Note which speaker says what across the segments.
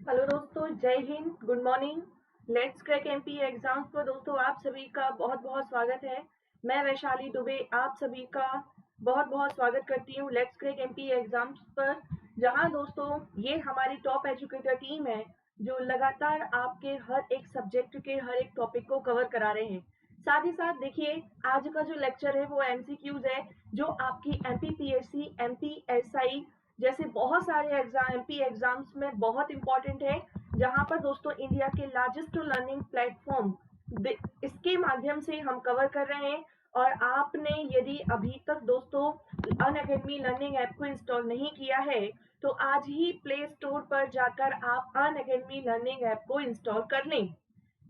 Speaker 1: Hello दोस्तों, जय Hind, good morning. Let's crack MP exams पर दोस्तों आप सभी का बहुत बहुत स्वागत है। मैं वैशाली दुबे आप सभी का बहुत बहुत स्वागत करती हूँ लेट्स क्रैक एमपी एग्जाम्स पर, जहाँ दोस्तों ये हमारी टॉप एजुकेटर टीम है जो लगातार आपके हर एक सब्जेक्ट के हर एक टॉपिक को कवर करा रहे हैं। साथ ही साथ देखिए, आज का जो लेक्चर है वो एमसीक्यूज है, जो आपकी एमपीपीएससी एमपीएसआई जैसे बहुत सारे एग्जाम एमपी एग्जाम्स में बहुत इंपॉर्टेंट है, जहां पर दोस्तों इंडिया के लार्जेस्ट लर्निंग प्लेटफॉर्म इसके माध्यम से हम कवर कर रहे हैं। और आपने यदि अभी तक दोस्तों अनअकैडमी लर्निंग ऐप को इंस्टॉल नहीं किया है तो आज ही प्ले स्टोर पर जाकर आप अनअकैडमी लर्निंग ऐप को इंस्टॉल कर लें।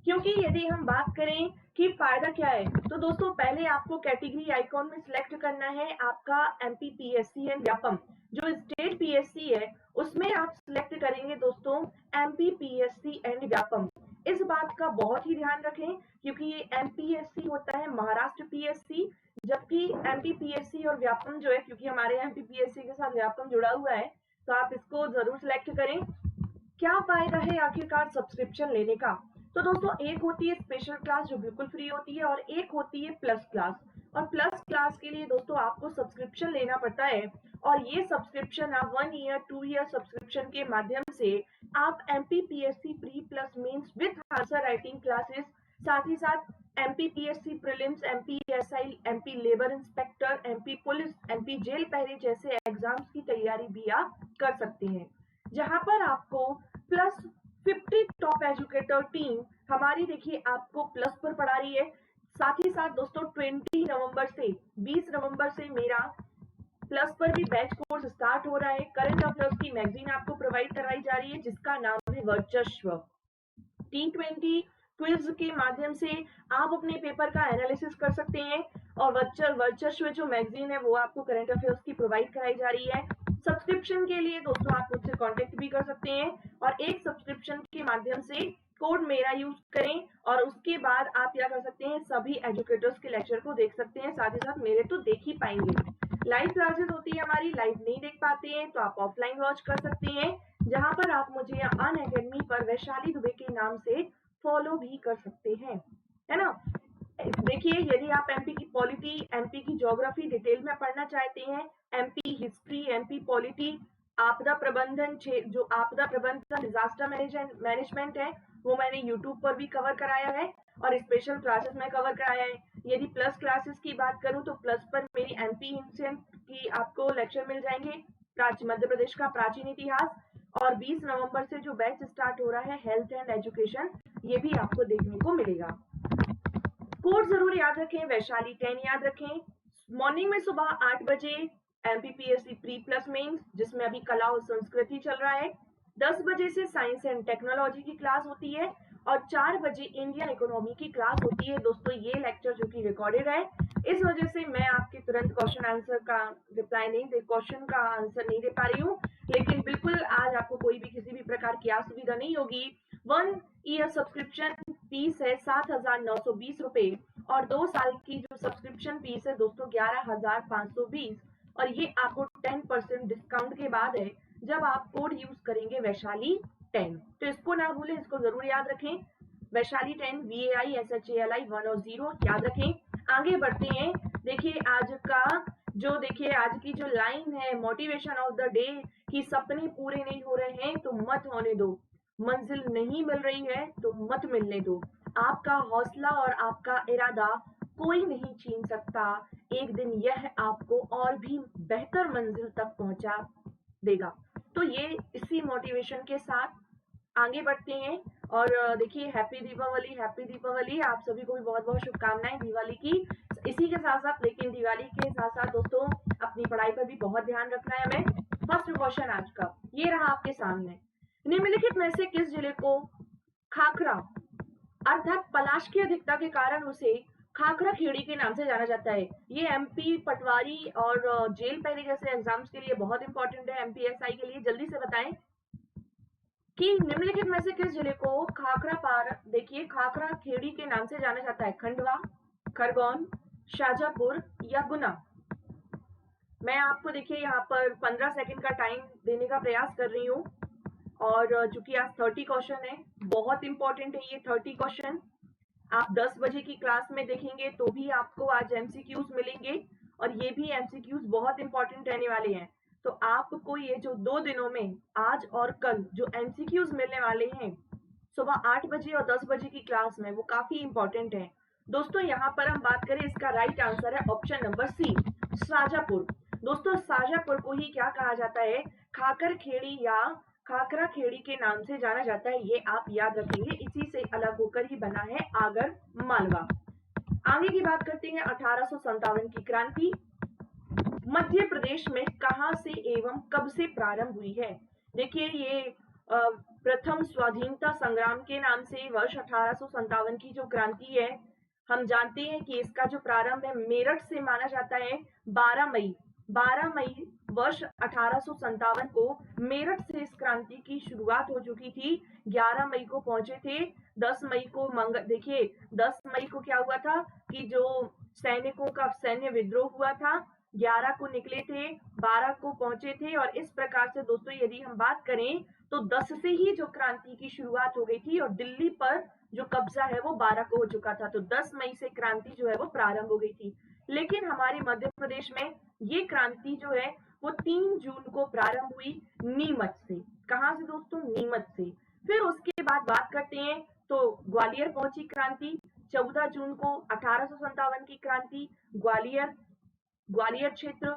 Speaker 1: क्योंकि यदि हम बात करें कि फायदा क्या है, तो दोस्तों पहले आपको कैटेगरी आइकॉन में सिलेक्ट करना है आपका एमपीपीएससी एंड व्यापम। जो स्टेट पीएससी है उसमें आप सिलेक्ट करेंगे दोस्तों एमपीपीएससी एंड व्यापम। इस बात का बहुत ही ध्यान रखें क्योंकि ये एमपीएससी होता है महाराष्ट्र पीएससी, जबकि एमपीपीएससी और व्यापम जो है, क्योंकि हमारे एमपीपीएससी के साथ व्यापम जुड़ा हुआ है, तो आप इसको जरूर सिलेक्ट करें। क्या फायदा है आखिरकार सब्सक्रिप्शन लेने का? तो दोस्तों एक होती है स्पेशल क्लास जो बिल्कुल फ्री होती है और एक होती है प्लस क्लास। और प्लस क्लास के लिए दोस्तों आपको सब्सक्रिप्शन लेना पड़ता है, और ये सब्सक्रिप्शन आप 1 ईयर 2 ईयर सब्सक्रिप्शन के माध्यम से आप MPPSC pre plus mains with answer writing classes, साथ ही साथ MPPSC prelims, MPSI, MP labour inspector, MP police, MP jail पहरे जैसे एग्जाम्स की तैयारी भी आप कर सकते हैं, जहां पर आपको प्लस 50 टॉप एजुकेटर टीम हमारी देखिए आपको प्लस पर पढ़ा रही है। साथ ही साथ दोस्तों 20 नवंबर से 20 नवंबर से मेरा प्लस पर भी बैच कोर्स स्टार्ट हो रहा है। करंट अफेयर्स की मैगजीन आपको प्रोवाइड करवाई जा रही है जिसका नाम है वर्चस्व। T20 क्विज के माध्यम से आप अपने पेपर का एनालिसिस कर सकते हैं, और वर्चस्व जो मैगजीन है वो आपको करंट अफेयर्स की प्रोवाइड कराई जा रही है। सब्सक्रिप्शन के लिए दोस्तों आप मुझसे कांटेक्ट भी कर सकते हैं, और एक सब्सक्रिप्शन के माध्यम से कोड मेरा यूज करें, और उसके बाद आप क्या कर सकते हैं, सभी एजुकेटर्स के लेक्चर को देख सकते हैं। साथ ही साथ मेरे तो देख ही पाएंगे। लाइव क्लासेस होती है हमारी, लाइव नहीं देख पाते हैं तो आप ऑफलाइन वॉच कर सकते हैं, जहां पर आप मुझे अनअकैडमी पर वैशाली दुबे के नाम से फॉलो भी कर सकते हैं, है ना। देखिए, यदि आप एमपी की पॉलिटी, एमपी की ज्योग्राफी डिटेल में पढ़ना चाहते हैं, एमपी हिस्ट्री, एमपी पॉलिटी, आपदा प्रबंधन, जो आपदा प्रबंधन डिजास्टर मैनेजमेंट है वो मैंने यूट्यूब पर भी कवर कराया है, और स्पेशल क्लासेस में कवर कराया है। यदि प्लस क्लासेस की बात करूं तो प्लस पर मेरी एमपी एंशिएंट की आपको लेक्चर मिल जाएंगे, मध्य प्रदेश का प्राचीन इतिहास, और 20 नवंबर से जो बैच स्टार्ट हो रहा है हेल्थ एंड एजुकेशन, ये भी आपको देखने को मिलेगा। कोड जरूर याद रखें, वैशाली 10 याद रखें। मॉर्निंग में सुबह 8 बजे एमपीपीएससी प्री प्लस मेंस, जिसमें अभी कला और संस्कृति चल रहा है। 10 बजे से साइंस एंड टेक्नोलॉजी की क्लास होती है, और 4 बजे इंडियन इकोनॉमी की क्लास होती है। दोस्तों ये लेक्चर जो कि रिकॉर्डेड है, इस वजह से मैं आपके तुरंत क्वेश्चन आंसर का रिप्लाई नहीं दे क्वेश्चन का आंसर नहीं दे पा रही हूँ, लेकिन बिल्कुल आज आपको कोई भी किसी भी प्रकार की असुविधा नहीं होगी। 1 ईयर सब्सक्रिप्शन फीस है 7,920 रुपए, और 2 साल की जो सब्सक्रिप्शन फीस है दोस्तों 11,520, और ये आपको 10% डिस्काउंट के बाद है जब आप कोड यूज करेंगे वैशाली 10। तो इसको ना भूलें, इसको जरूर याद रखें, वैशाली 10 VAISHALI 1 और 0 याद रखें। आगे बढ़ते हैं। देखिए आज का जो देखिए आज की जो लाइन है, मोटिवेशन ऑफ द डे, कि सपने पूरे नहीं हो रहे हैं तो मत होने दो, मंजिल नहीं मिल रही है तो मत मिलने दो, आपका हौसला और आपका इरादा कोई नहीं छीन सकता, एक दिन यह आपको और भी बेहतर मंजिल तक पहुंचा देगा। तो ये इसी मोटिवेशन के साथ आगे बढ़ते हैं। और देखिए हैप्पी दीपावली, हैप्पी दीपावली, आप सभी को भी बहुत बहुत शुभकामनाएं दिवाली की। इसी के साथ साथ, लेकिन दिवाली के साथ साथ दोस्तों अपनी पढ़ाई पर भी बहुत ध्यान रखना है हमें। फर्स्ट क्वेश्चन आज का ये रहा आपके सामने, निम्नलिखित में से किस जिले को खाखरा अर्थात पलाश की अधिकता के कारण उसे खाखरा खेड़ी के नाम से जाना जाता है? ये एमपी पटवारी और जेल पहरे जैसे एग्जाम्स के लिए बहुत इंपॉर्टेंट है, एमपीएसआई के लिए। जल्दी से बताएं कि निम्नलिखित में से किस जिले को खाखरा पार देखिए खाखरा खेड़ी के नाम से जाना जाता है? खंडवा, खरगोन, शाजापुर या गुना? मैं आपको देखिए यहाँ पर 15 सेकंड का टाइम देने का प्रयास कर रही हूँ। और चूंकि आज 30 क्वेश्चन है, बहुत इंपॉर्टेंट है ये 30 क्वेश्चन। आप 10 बजे की क्लास में देखेंगे तो भी आपको आज एमसीक्यूज मिलेंगे और ये भी एमसीक्यूज बहुत इंपॉर्टेंट रहने वाले हैं। तो आपको ये जो 2 दिनों में आज और कल जो एमसीक्यूज मिलने वाले हैं सुबह 8 बजे और 10 बजे की क्लास में, वो काफी इंपॉर्टेंट है। दोस्तों यहाँ पर हम बात करें, इसका राइट आंसर है ऑप्शन नंबर सी, शाजापुर। दोस्तों शाजापुर को ही क्या कहा जाता है, खाकर खेड़ी या खाकरा खेड़ी के नाम से जाना जाता है। ये आप याद रखेंगे, इसी से अलग होकर ही बना है आगर मालवा। आगे की बात करते हैं 1857 की क्रांति मध्य प्रदेश में कहां से एवं कब से प्रारंभ हुई है। देखिए ये प्रथम स्वाधीनता संग्राम के नाम से वर्ष 1857 की जो क्रांति है, हम जानते हैं कि इसका जो प्रारंभ है मेरठ से माना जाता है। 12 मई वर्ष 1857 को मेरठ से इस क्रांति की शुरुआत हो चुकी थी। 11 मई को पहुंचे थे, 10 मई को देखिए 10 मई को क्या हुआ था कि जो सैनिकों का सैन्य विद्रोह हुआ था, 11 को निकले थे, 12 को पहुंचे थे। और इस प्रकार से दोस्तों यदि हम बात करें तो 10 से ही जो क्रांति की शुरुआत हो गई थी और दिल्ली पर जो कब्जा है वो 12 को हो चुका था। तो 10 मई से क्रांति जो है वो प्रारंभ हो गई थी। लेकिन हमारे मध्य प्रदेश में ये क्रांति जो है वो 3 जून को प्रारंभ हुई नीमच से। कहां से दोस्तों, नीमच से। फिर उसके बाद बात करते हैं तो ग्वालियर पहुंची क्रांति 14 जून को। 1857 की क्रांति ग्वालियर क्षेत्र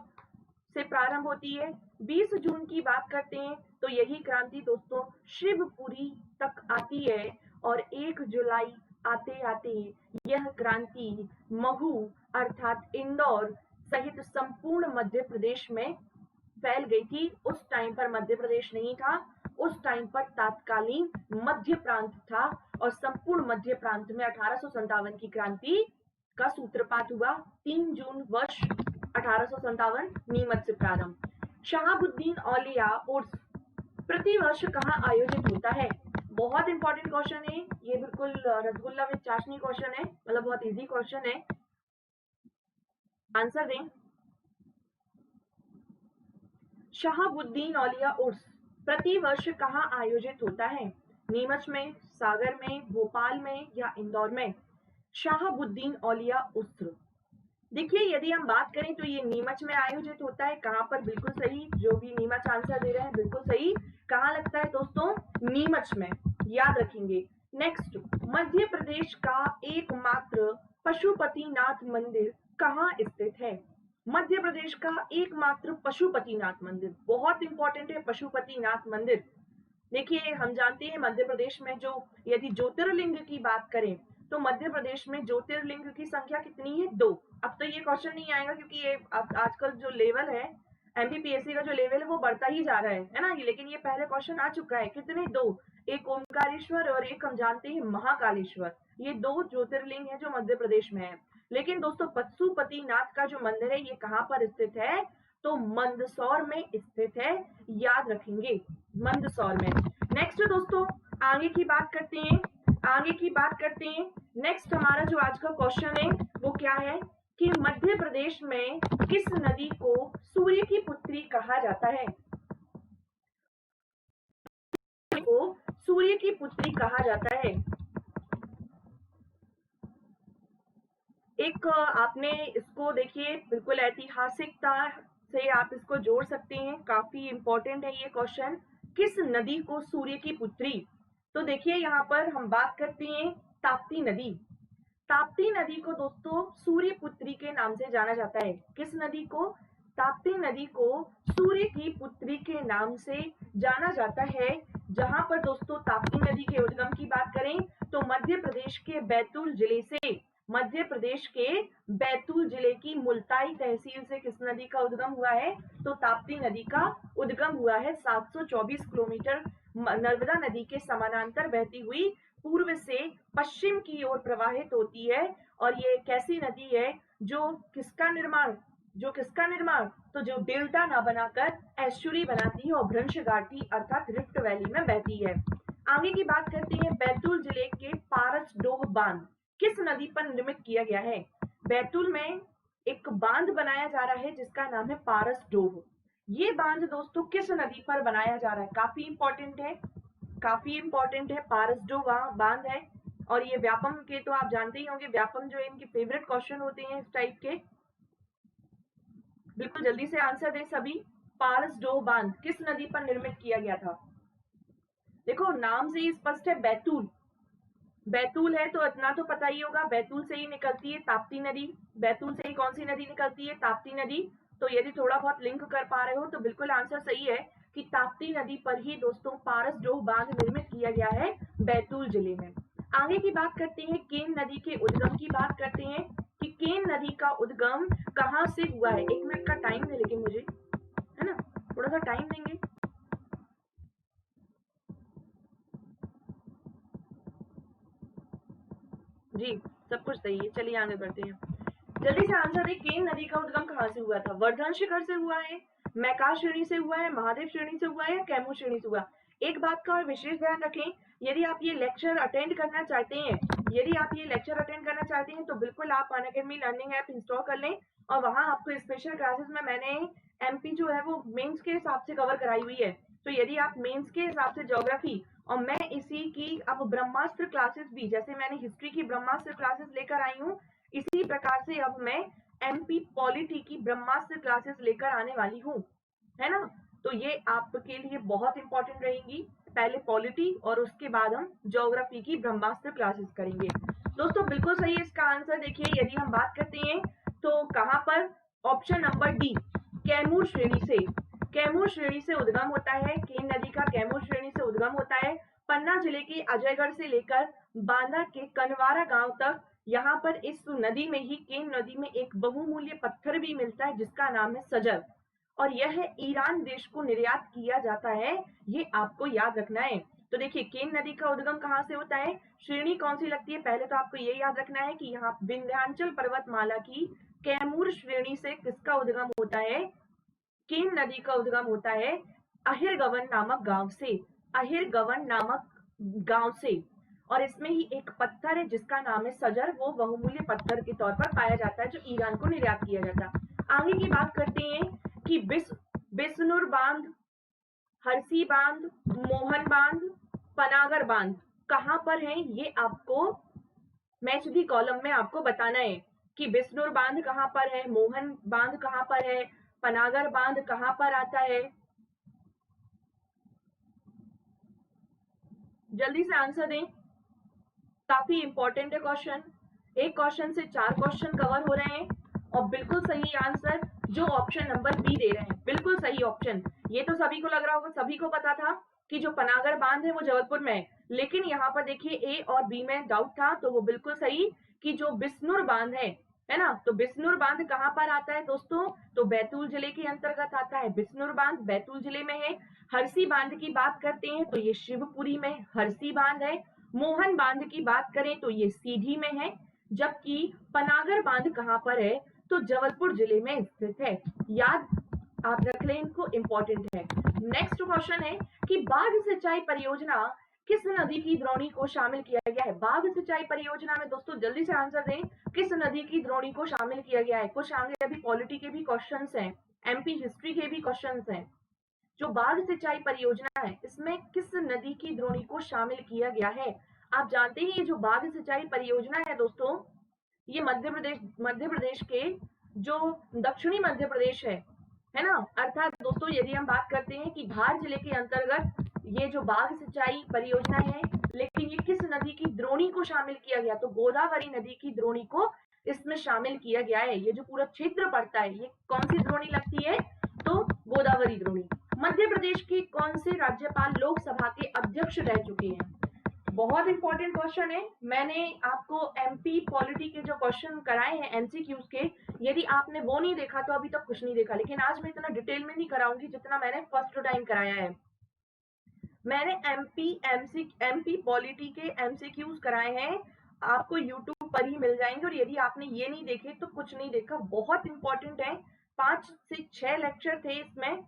Speaker 1: से प्रारंभ होती है। 20 जून की बात करते हैं तो यही क्रांति दोस्तों शिवपुरी तक आती है और 1 जुलाई आते आते यह क्रांति महू अर्थात इंदौर सहित संपूर्ण मध्य प्रदेश में फैल गई थी। उस टाइम पर मध्य प्रदेश नहीं था, उस टाइम पर तात्कालीन मध्य प्रांत था और संपूर्ण मध्य प्रांत में 1857 की क्रांति का सूत्रपात हुआ। 3 जून वर्ष 1857 नीमच से प्रारंभ। शहाबुद्दीन औलिया उर्स प्रतिवर्ष कहाँ आयोजित होता है। बहुत इंपॉर्टेंट क्वेश्चन है ये, बिल्कुल रसगुल्ला विद चाशनी क्वेश्चन है, मतलब बहुत इजी क्वेश्चन है, आंसर दें। शहाबुद्दीन औलिया उर्स प्रतिवर्ष कहाँ आयोजित होता है, नीमच में, सागर में, भोपाल में या इंदौर में। शहाबुद्दीन औलिया उर्स, देखिए यदि हम बात करें तो ये नीमच में आयोजित होता है। कहां पर, बिल्कुल सही, जो भी नीमच आंसर दे रहे हैं बिल्कुल सही। कहां लगता है दोस्तों, नीमच में, याद रखेंगे। नेक्स्ट, मध्य प्रदेश का एकमात्र पशुपतिनाथ मंदिर कहां स्थित है। मध्य प्रदेश का एकमात्र पशुपतिनाथ मंदिर, बहुत इंपॉर्टेंट है पशुपतिनाथ मंदिर। देखिए हम जानते हैं मध्य प्रदेश में जो यदि ज्योतिर्लिंग की बात करें तो मध्य प्रदेश में ज्योतिर्लिंग की संख्या कितनी है, 2। अब तो ये क्वेश्चन नहीं आएगा क्योंकि ये आजकल जो लेवल है एमपीपीएससी का जो लेवल है वो बढ़ता ही जा रहा है ना। लेकिन ये पहले क्वेश्चन आ चुका है, कितने, 2, एक ओमकारेश्वर और एक हम जानते हैं महाकालेश्वर। ये 2 ज्योतिर्लिंग है जो मध्य प्रदेश में है। लेकिन दोस्तों पशुपतिनाथ का जो मंदिर है ये कहाँ पर स्थित है, तो मंदसौर में स्थित है, याद रखेंगे, मंदसौर में। नेक्स्ट दोस्तों आगे की बात करते हैं। नेक्स्ट हमारा जो आज का क्वेश्चन है वो क्या है कि मध्य प्रदेश में किस नदी को सूर्य की पुत्री कहा जाता है। को सूर्य की पुत्री कहा जाता है। एक आपने इसको देखिए बिल्कुल ऐतिहासिकता से आप इसको जोड़ सकते हैं, काफी इंपॉर्टेंट है ये क्वेश्चन। किस नदी को सूर्य की पुत्री, तो देखिए यहाँ पर हम बात करते हैं ताप्ती नदी। ताप्ती नदी को दोस्तों सूर्य पुत्री के नाम से जाना जाता है। किस नदी को, ताप्ती नदी को सूर्य की पुत्री के नाम से जाना जाता है। जहां पर दोस्तों ताप्ती नदी के उद्गम की बात करें तो मध्य प्रदेश के बैतूल जिले की मुल्ताई तहसील से किस नदी का उद्गम हुआ है, तो ताप्ती नदी का उद्गम हुआ है। 724 किलोमीटर नर्मदा नदी के समानांतर बहती हुई पूर्व से पश्चिम की ओर प्रवाहित होती है। और ये एक ऐसी नदी है जो किसका निर्माण, तो जो डेल्टा ना बनाकर एस्चुरी बनाती है और भ्रंश घाटी अर्थात रिफ्ट वैली में बहती है। आगे की बात करते हैं बैतूल जिले के पारसडोह बांध किस नदी पर निर्मित किया गया है। बैतूल में एक बांध बनाया जा रहा है जिसका नाम है पारसडोह। ये बांध दोस्तों किस नदी पर बनाया जा रहा है? काफी इंपॉर्टेंट है, काफी इंपॉर्टेंट है। पारसडो बांध है, और ये व्यापम के तो आप जानते ही होंगे, व्यापम जो है इनके फेवरेट क्वेश्चन होते हैं इस टाइप के। बिल्कुल जल्दी से आंसर दें सभी। पारसडो बांध किस नदी पर निर्मित किया गया था? देखो नाम से ही स्पष्ट है, बैतूल। बैतूल है तो इतना तो पता ही होगा, बैतूल से ही निकलती है ताप्ती नदी। बैतूल से ही कौन सी नदी निकलती है? ताप्ती नदी। तो यदि थोड़ा बहुत लिंक कर पा रहे हो तो बिल्कुल आंसर सही है कि ताप्ती नदी पर ही दोस्तों पारसडोह बांध निर्मित किया गया है बैतूल जिले में। आगे की बात करते हैं, केन नदी के उद्गम की बात करते हैं कि केन नदी का उद्गम कहाँ से हुआ है। 1 मिनट का टाइम दे लेकिन मुझे, है ना, थोड़ा सा टाइम देंगे। जी सब कुछ सही है, चलिए आगे बढ़ते हैं। जल्दी से आंसर दें, केन नदी का उद्गम कहाँ से हुआ था? वर्धन शिखर से हुआ है, मैका श्रेणी से हुआ है, महादेव श्रेणी से हुआ है, या कैमूर श्रेणी से हुआ? एक बात का और विशेष ध्यान रखें, यदि आप ये लेक्चर अटेंड करना चाहते हैं, यदि आप ये लेक्चर अटेंड करना चाहते हैं तो बिल्कुल आप अनअकैडमी लर्निंग ऐप इंस्टॉल कर लें, और वहां आपको स्पेशल क्लासेस में मैंने एमपी जो है वो मेंस के हिसाब से कवर कराई हुई है। तो यदि आप मेंस के हिसाब से ज्योग्राफी, और मैं इसी की अब ब्रह्मास्त्र क्लासेस भी, जैसे मैंने हिस्ट्री की ब्रह्मास्त्र क्लासेस लेकर आई हूँ, इसी प्रकार से अब मैं एमपी पॉलिटी की ब्रह्मास्त्र क्लासेस लेकर आने वाली हूँ, है ना। तो ये आपके लिए बहुत इंपॉर्टेंट रहेंगी। पहले पॉलिटी और उसके बाद हम ज्योग्राफी की ब्रह्मास्त्र क्लासेस करेंगे। दोस्तों बिल्कुल सही है इसका आंसर। देखिए यदि हम बात करते हैं तो कहाँ पर? ऑप्शन नंबर डी, कैमूर श्रेणी से। कैमूर श्रेणी से उद्गम होता है, केन नदी का कैमूर श्रेणी से उद्गम होता है। पन्ना जिले के अजयगढ़ से लेकर बांदा के कनवारा गांव तक, यहाँ पर इस नदी में ही, केन नदी में एक बहुमूल्य पत्थर भी मिलता है जिसका नाम है सजर, और यह ईरान देश को निर्यात किया जाता है, ये आपको याद रखना है। तो देखिए केन नदी का उद्गम कहाँ से होता है, श्रेणी कौन सी लगती है? पहले तो आपको ये याद रखना है कि यहाँ विंध्याचल पर्वतमाला की कैमूर श्रेणी से किसका उद्गम होता है? केन नदी का उद्गम होता है अहिरगवन नामक गांव से, अहिरगवन नामक गांव से। और इसमें ही एक पत्थर है जिसका नाम है सजर, वो बहुमूल्य पत्थर के तौर पर पाया जाता है जो ईरान को निर्यात किया जाता है। आगे की बात करते हैं कि बिस्नुर बांध, हरसी बांध, मोहन बांध, पनागर बांध कहाँ पर है, ये आपको मैच दी कॉलम में आपको बताना है कि बिस्नुर बांध कहाँ पर है, मोहन बांध कहाँ पर है, पनागर बांध कहाँ पर आता है। जल्दी से आंसर दें, काफी इंपॉर्टेंट है क्वेश्चन। एक क्वेश्चन से 4 क्वेश्चन कवर हो रहे हैं, और बिल्कुल सही आंसर जो ऑप्शन नंबर बी दे रहे हैं, बिल्कुल सही ऑप्शन। ये तो सभी को लग रहा होगा, सभी को पता था कि जो पनागर बांध है वो जबलपुर में है, लेकिन यहाँ पर देखिए ए और बी में डाउट था, तो वो बिल्कुल सही कि जो बिस्नुर बांध है ना। तो बिस्नुर बांध कहाँ पर आता है दोस्तों? तो बैतूल जिले के अंतर्गत आता है। बिस्नुर बांध बैतूल जिले में है। हरसी बांध की बात करते हैं तो ये शिवपुरी में हरसी बांध है। मोहन बांध की बात करें तो ये सीधी में है, जबकि पनागर बांध कहाँ पर है? तो जबलपुर जिले में स्थित है। याद आप रख लें इनको, इंपॉर्टेंट है। नेक्स्ट क्वेश्चन है कि बाघ सिंचाई परियोजना किस नदी की द्रोणी को शामिल किया गया है? बाघ सिंचाई परियोजना में दोस्तों जल्दी से आंसर दें, किस नदी की द्रोणी को शामिल किया गया है? कुछ आगे अभी पॉलिटी के भी क्वेश्चंस हैं, एमपी हिस्ट्री के भी क्वेश्चंस हैं। जो बाघ सिंचाई परियोजना है इसमें किस नदी की द्रोणी को शामिल किया गया है? आप जानते हैं ये जो बाघ सिंचाई परियोजना है दोस्तों, ये मध्य प्रदेश के जो दक्षिणी मध्य प्रदेश है ना। अर्थात दोस्तों यदि हम बात करते हैं कि धार जिले के अंतर्गत ये जो बाघ सिंचाई परियोजना है, लेकिन ये किस नदी की द्रोणी को शामिल किया गया? तो गोदावरी नदी की द्रोणी को इसमें शामिल किया गया है। ये जो पूरा क्षेत्र पड़ता है ये कौन सी द्रोणी लगती है? तो गोदावरी द्रोणी। मध्य प्रदेश के कौन से राज्यपाल लोकसभा के अध्यक्ष रह चुके हैं? बहुत इंपॉर्टेंट क्वेश्चन है। मैंने आपको एमपी पॉलिटी के जो क्वेश्चन कराए हैं एमसीक्यूज के, यदि आपने वो नहीं देखा तो अभी तक कुछ नहीं देखा, लेकिन आज मैं इतना डिटेल में नहीं कराऊंगी जितना मैंने फर्स्ट टाइम कराया है। मैंने एमपी पॉलिटी के एमसीक्यूज कराए हैं, आपको यूट्यूब पर ही मिल जाएंगे, और यदि आपने ये नहीं देखे तो कुछ नहीं देखा। बहुत इंपॉर्टेंट है, 5 से 6 लेक्चर थे इसमें,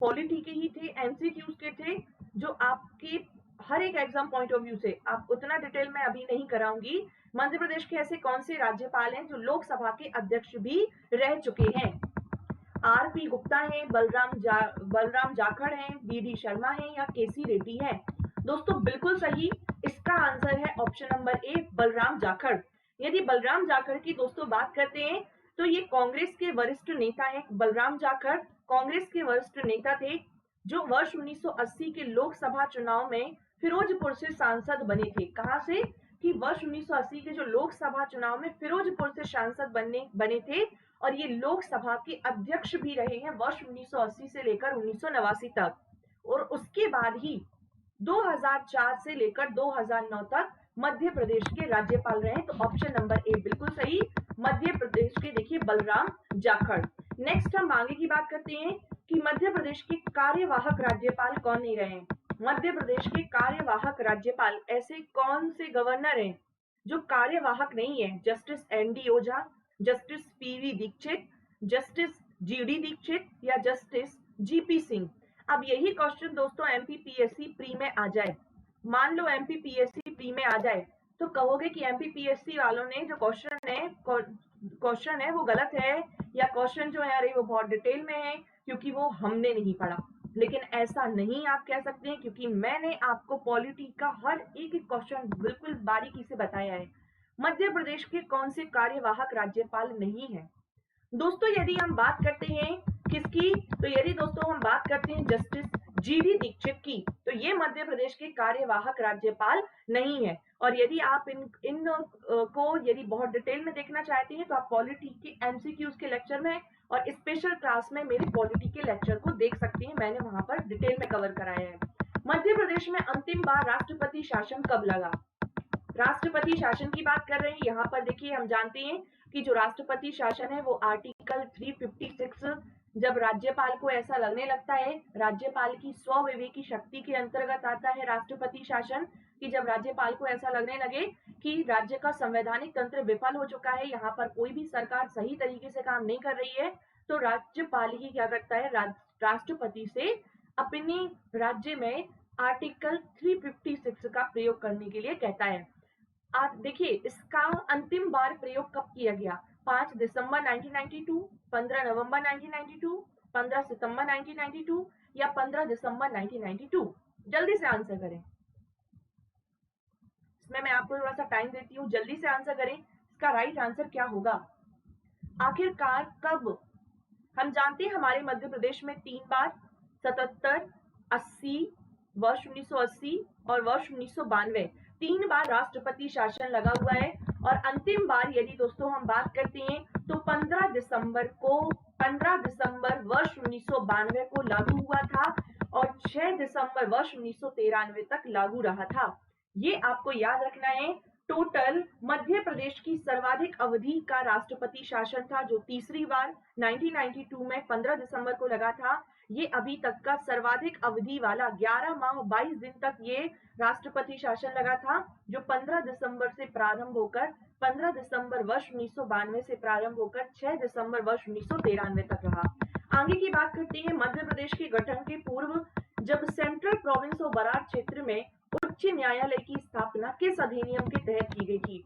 Speaker 1: पॉलिटी के ही थे, एमसीक्यूज के थे, जो आपके हर एक एग्जाम पॉइंट ऑफ व्यू से, आप उतना डिटेल में अभी नहीं कराऊंगी। मध्य प्रदेश के ऐसे कौन से राज्यपाल हैं जो लोकसभा के अध्यक्ष भी रह चुके हैं? आरपी गुप्ता है, बलराम जाखड़ है, बीडी शर्मा है या केसी रेड्डी है? दोस्तों बिल्कुल सही, इसका आंसर है option number A, Balram Jakhar. यदि बलराम जाखड़ की दोस्तों बात करते हैं तो ये कांग्रेस के वरिष्ठ नेता हैं। बलराम जाखड़ कांग्रेस के वरिष्ठ नेता थे जो वर्ष 1980 के लोकसभा चुनाव में फिरोजपुर से सांसद बने थे। कहां से? कि वर्ष 1980 के जो लोकसभा चुनाव में फिरोजपुर से सांसद बने थे और ये लोकसभा के अध्यक्ष भी रहे हैं वर्ष 1980 से लेकर 1989 तक। और उसके बाद ही 2004 से लेकर 2009 तक मध्य प्रदेश के राज्यपाल रहे। तो ऑप्शन नंबर ए बिल्कुल सही, मध्य प्रदेश के देखिए बलराम जाखड़। नेक्स्ट हम आगे की बात करते हैं कि मध्य प्रदेश के कार्यवाहक राज्यपाल कौन नहीं रहे? मध्य प्रदेश के कार्यवाहक राज्यपाल ऐसे कौन से गवर्नर हैं जो कार्यवाहक नहीं है? Justice ND Ojha, justice PV Dixit, justice GD Dixit या जस्टिस जीपी सिंह? अब यही क्वेश्चन दोस्तों एमपीपीएससी प्री में आ जाए, मान लो एमपीपीएससी प्री में आ जाए तो कहोगे कि एमपीपीएससी वालों ने जो क्वेश्चन है वो गलत है, या क्वेश्चन जो है अरे वो बहुत डिटेल में है क्योंकि वो हमने नहीं पढ़ा। लेकिन ऐसा नहीं आप कह सकते हैं क्योंकि मैंने आपको पॉलिटी का हर एक क्वेश्चन बिल्कुल बारीकी से बताया है। मध्य प्रदेश के कौन से कार्यवाहक राज्यपाल नहीं है? दोस्तों यदि हम बात करते हैं किसकी, तो यदि दोस्तों हम बात करते हैं जस्टिस जीडी दीक्षित की, तो ये मध्य प्रदेश के कार्यवाहक राज्यपाल नहीं है। और यदि आप इन को यदि बहुत डिटेल में देखना चाहते हैं तो आप पॉलिटी के एमसीक्यूज के लेक्चर में और स्पेशल क्लास में मेरे पॉलिटी के लेक्चर को देख सकते हैं, मैंने वहां पर डिटेल में कवर कराया है। मध्य प्रदेश में अंतिम बार राष्ट्रपति शासन कब लगा? राष्ट्रपति शासन की बात कर रहे हैं। यहाँ पर देखिए हम जानते हैं कि जो राष्ट्रपति शासन है वो आर्टिकल 356 जब राज्यपाल को ऐसा लगने लगता है, राज्यपाल की स्वविवेकी शक्ति के अंतर्गत आता है राष्ट्रपति शासन, कि जब राज्यपाल को ऐसा लगने लगे कि राज्य का संवैधानिक तंत्र विफल हो चुका है, यहाँ पर कोई भी सरकार सही तरीके से काम नहीं कर रही है, तो राज्यपाल ही क्या करता है, राष्ट्रपति से अपने राज्य में आर्टिकल 356 का प्रयोग करने के लिए कहता है। आप देखिए इसका अंतिम बार प्रयोग कब किया गया? 5 दिसंबर 1992, 15 नवंबर 1992, 15 सितंबर 1992 या 15 दिसंबर 1992? जल्दी से आंसर करें। इसमें मैं आपको थोड़ा सा टाइम देती हूँ, जल्दी से आंसर करें। इसका राइट आंसर क्या होगा? आखिरकार कब? हम जानते हैं हमारे मध्य प्रदेश में 3 बार 77, 80, वर्ष 1980 और वर्ष 1992 3 बार राष्ट्रपति शासन लगा हुआ है। और अंतिम बार यदि दोस्तों हम बात करते हैं तो 15 दिसंबर वर्ष 1992 को लागू हुआ था और 6 दिसंबर वर्ष 1993 तक लागू रहा था। ये आपको याद रखना है। टोटल मध्य प्रदेश की सर्वाधिक अवधि का राष्ट्रपति शासन था जो तीसरी बार 1992 में 15 दिसंबर को लगा था। ये अभी तक का सर्वाधिक अवधि वाला 11 माह 22 दिन तक ये राष्ट्रपति शासन लगा था, जो 15 दिसंबर से प्रारंभ होकर 15 दिसंबर वर्ष 1992 से प्रारंभ होकर 6 दिसंबर वर्ष 1993 तक रहा। आगे की बात करते हैं। मध्य प्रदेश के गठन के पूर्व जब सेंट्रल प्रोविंस और बराक क्षेत्र में उच्च न्यायालय की स्थापना किस अधिनियम के तहत की गई थी?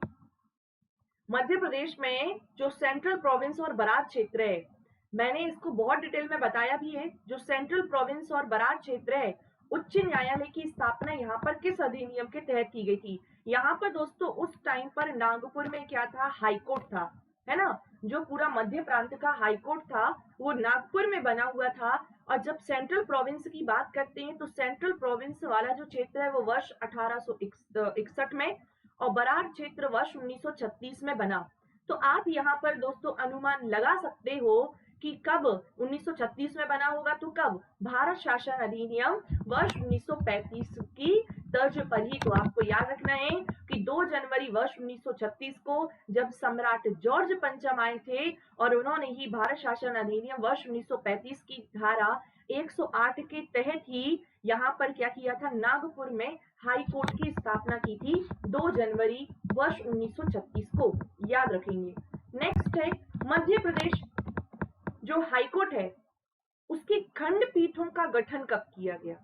Speaker 1: मध्य प्रदेश में जो सेंट्रल प्रोविंस और बराक क्षेत्र है, मैंने इसको बहुत डिटेल में बताया भी है। जो सेंट्रल प्रोविंस और बराक क्षेत्र है, उच्च न्यायालय की स्थापना यहाँ पर किस अधिनियम के तहत की गई थी? यहाँ पर दोस्तों उस टाइम पर नागपुर में क्या था? हाईकोर्ट था, है ना। जो पूरा मध्य प्रांत का हाईकोर्ट था वो नागपुर में बना हुआ था। और जब सेंट्रल प्रोविंस की बात करते हैं तो सेंट्रल प्रोविंस वाला जो क्षेत्र है वो वर्ष 1861 में और बराक क्षेत्र वर्ष 1936 में बना। तो आप यहाँ पर दोस्तों अनुमान लगा सकते हो कि कब 1936 में बना होगा, तो कब? भारत शासन अधिनियम वर्ष 1935 की तर्ज पर ही। तो आपको याद रखना है कि 2 जनवरी वर्ष 1936 को जब सम्राट जॉर्ज पंचम आए थे और उन्होंने ही भारत शासन अधिनियम वर्ष 1935 की धारा 108 के तहत ही यहाँ पर क्या किया था? नागपुर में हाई कोर्ट की स्थापना की थी 2 जनवरी वर्ष 1936 को, याद रखेंगे। नेक्स्ट है मध्य प्रदेश जो हाईकोर्ट है उसकी खंडपीठों का गठन कब किया गया?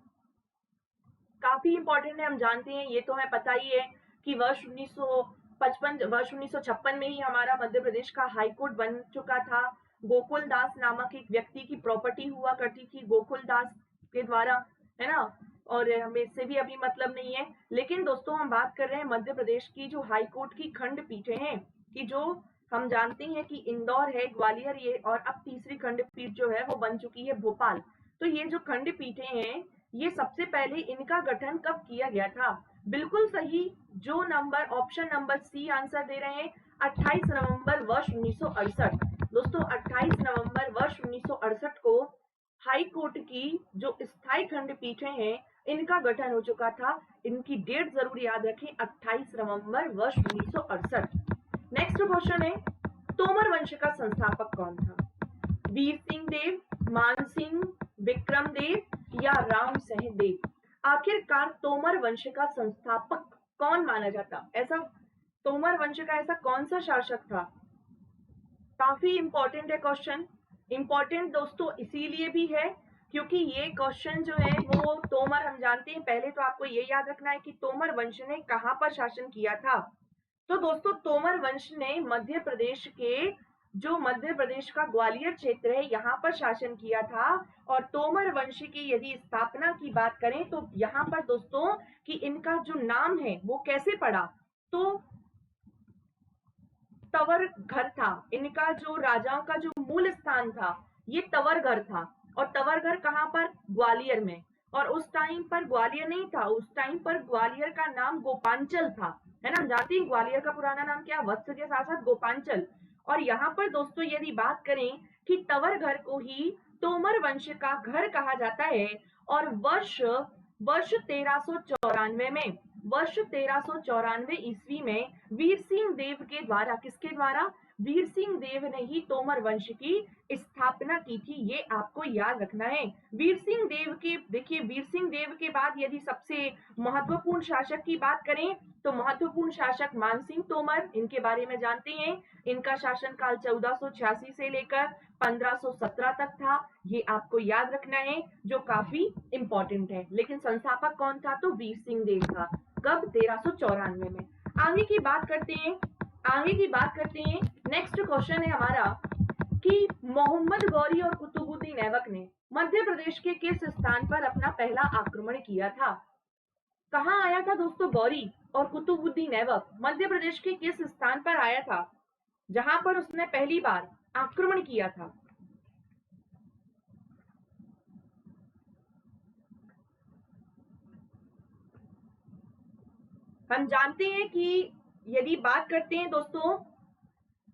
Speaker 1: काफी इंपॉर्टेंट है, हम जानते हैं, ये तो हमें पता ही है कि वर्ष 1956 में ही हमारा मध्य प्रदेश का हाईकोर्ट बन चुका था। गोकुल दास नामक एक व्यक्ति की प्रॉपर्टी हुआ करती थी, गोकुल दास के द्वारा, है ना। और हमें इससे भी अभी मतलब नहीं है। लेकिन दोस्तों हम बात कर रहे हैं मध्य प्रदेश की जो हाई कोर्ट की खंडपीठें हैं, कि जो हम जानते हैं कि इंदौर है, ग्वालियर ये, और अब तीसरी खंडपीठ जो है वो बन चुकी है भोपाल। तो ये जो खंडपीठें हैं, ये सबसे पहले इनका गठन कब किया गया था? बिल्कुल सही, जो number option number C answer दे रहे हैं, 28 नवंबर वर्ष 1968। दोस्तों 28 नवंबर वर्ष 1968 को हाई कोर्ट की जो स्थायी खंडपीठें हैं, इनका गठन हो चुका था। इनकी डेट जरूर याद रखें, 28 नवंबर वर्ष 1968। नेक्स्ट क्वेश्चन है, तोमर वंश का संस्थापक कौन था? वीर सिंह देव, मान सिंह, विक्रम देव या राम सहदेव? आखिरकार तोमर वंश का संस्थापक कौन माना जाता? ऐसा तोमर वंश का ऐसा कौन सा शासक था? काफी इंपॉर्टेंट है क्वेश्चन। इंपॉर्टेंट दोस्तों इसीलिए भी है क्योंकि ये क्वेश्चन जो है वो तोमर, हम जानते हैं, पहले तो आपको ये याद रखना है कि तोमर वंश ने कहां पर शासन किया था। तो दोस्तों तोमर वंश ने मध्य प्रदेश के, जो मध्य प्रदेश का ग्वालियर क्षेत्र है, यहाँ पर शासन किया था। और तोमर वंश की यदि स्थापना की बात करें तो यहाँ पर दोस्तों कि इनका जो नाम है वो कैसे पड़ा, तो तवर घर था। इनका जो राजाओं का जो मूल स्थान था ये तवरघर था। और तवरघर कहाँ पर? ग्वालियर में। और उस टाइम पर ग्वालियर नहीं था, उस टाइम पर ग्वालियर का नाम गोपांचल था, है ना। जानती हैं ग्वालियर का पुराना नाम क्या? वत्स के साथ साथ गोपांचल। और यहाँ पर दोस्तों यदि बात करें कि तवरघर को ही तोमर वंश का घर कहा जाता है। और वर्ष वर्ष 1394 में, वर्ष 1394 ईस्वी में वीर सिंह देव के द्वारा, किसके द्वारा? वीर सिंह देव ने ही तोमर वंश की स्थापना की थी, ये आपको याद रखना है। वीर सिंह देव के, देखिए वीर सिंह देव के बाद यदि सबसे महत्वपूर्ण शासक की बात करें तो महत्वपूर्ण शासक मानसिंह तोमर, इनके बारे में जानते हैं। इनका शासनकाल 1486 से लेकर 1517 तक था, ये आपको याद रखना है, जो काफी इंपॉर्टेंट है। लेकिन संस्थापक कौन था? तो वीर सिंह देव था। कब? 1394 में। आगे की बात करते हैं, आगे की बात करते हैं। नेक्स्ट क्वेश्चन है हमारा कि मोहम्मद गौरी और कुतुबुद्दीन ऐबक ने मध्य प्रदेश के किस स्थान पर अपना पहला आक्रमण किया था? कहाँ आया था दोस्तों गौरी और कुतुबुद्दीन ऐबक? मध्य प्रदेश के किस स्थान पर आया था जहां पर उसने पहली बार आक्रमण किया था? हम जानते हैं कि यदि बात करते हैं दोस्तों,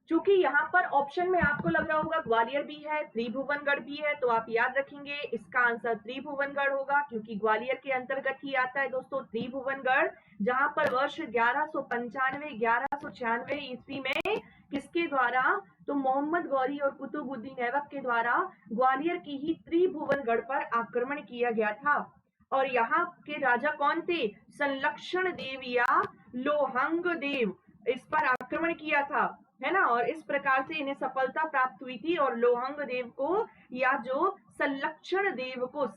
Speaker 1: चूंकि यहाँ पर ऑप्शन में आपको लग रहा होगा ग्वालियर भी है, त्रिभुवनगढ़ भी है, तो आप याद रखेंगे इसका आंसर त्रिभुवनगढ़ होगा, क्योंकि ग्वालियर के अंतर्गत ही आता है दोस्तों त्रिभुवनगढ़। जहां पर वर्ष 1195 ईस्वी में किसके द्वारा? तो मोहम्मद गौरी और कुतुबुद्दीन ऐबक के द्वारा ग्वालियर की ही त्रिभुवनगढ़ पर आक्रमण किया गया था। और यहाँ के राजा कौन थे? संलक्षण देव या लोहंग देव, इस पर आक्रमण किया था, है ना। और इस प्रकार से इन्हें सफलता प्राप्त हुई थी और लोहंग देव को, या जो संलक्षण देव को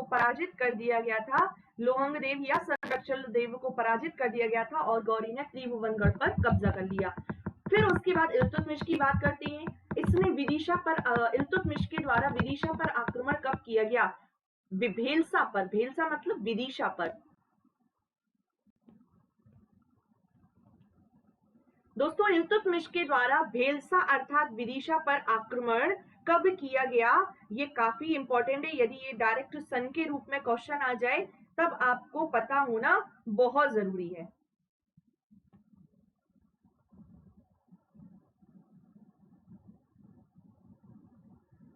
Speaker 1: पराजित कर दिया गया था। लोहंग देव या संलक्षण देव को पराजित कर दिया गया था और गौरी ने त्रिभुवनगढ़ पर कब्जा कर लिया। फिर उसके बाद इल्तुतमिश की बात करते हैं। इसने विदिशा पर, इल्तुतमिश के द्वारा विदिशा पर आक्रमण कब किया गया? भेलसा पर, भेलसा मतलब विदिशा पर। दोस्तों इल्तुतमिश के द्वारा भेलसा अर्थात विदिशा पर आक्रमण कब किया गया? ये काफी इंपॉर्टेंट है, यदि ये डायरेक्ट सन के रूप में क्वेश्चन आ जाए तब आपको पता होना बहुत जरूरी है।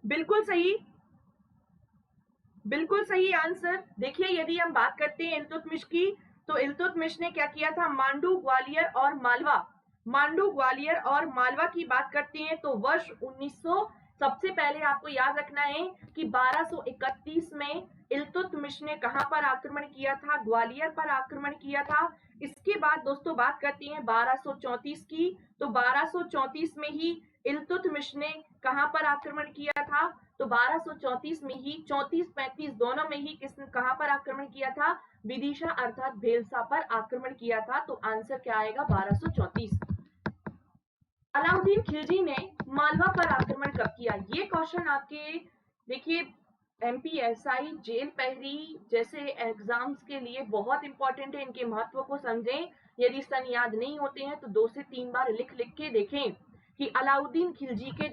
Speaker 1: बिल्कुल सही, बिल्कुल सही आंसर। देखिए यदि हम बात करते हैं इल्तुतमिश की, तो इल्तुतमिश ने क्या किया था? मांडू, ग्वालियर और मालवा, मांडू, ग्वालियर और मालवा की बात करते हैं तो वर्ष 1900, सबसे पहले आपको याद रखना है कि 1231 में इल्तुतमिश ने कहां पर आक्रमण किया था? ग्वालियर पर आक्रमण किया था। इसके बाद दोस्तों बात करते हैं 1234 की, तो 1234 में ही इल्तुतमिश ने कहां पर आक्रमण किया था? तो 1234 में ही, 34-35 दोनों में ही किसने कहां पर आक्रमण किया था? विदिशा अर्थात भेलसा पर आक्रमण किया था। तो आंसर क्या आएगा? 1234। अलाउद्दीन खिलजी ने मालवा पर आक्रमण कब किया? ये क्वेश्चन आपके देखिए एमपीएसआई, जेल पहरी जैसे एग्जाम्स के लिए बहुत इंपॉर्टेंट है। इनके महत्व को समझें। यदि सन याद नहीं होते हैं तो 2 से 3 बार लिख लिख के देखें कि अलाउद्दीन खिलजी के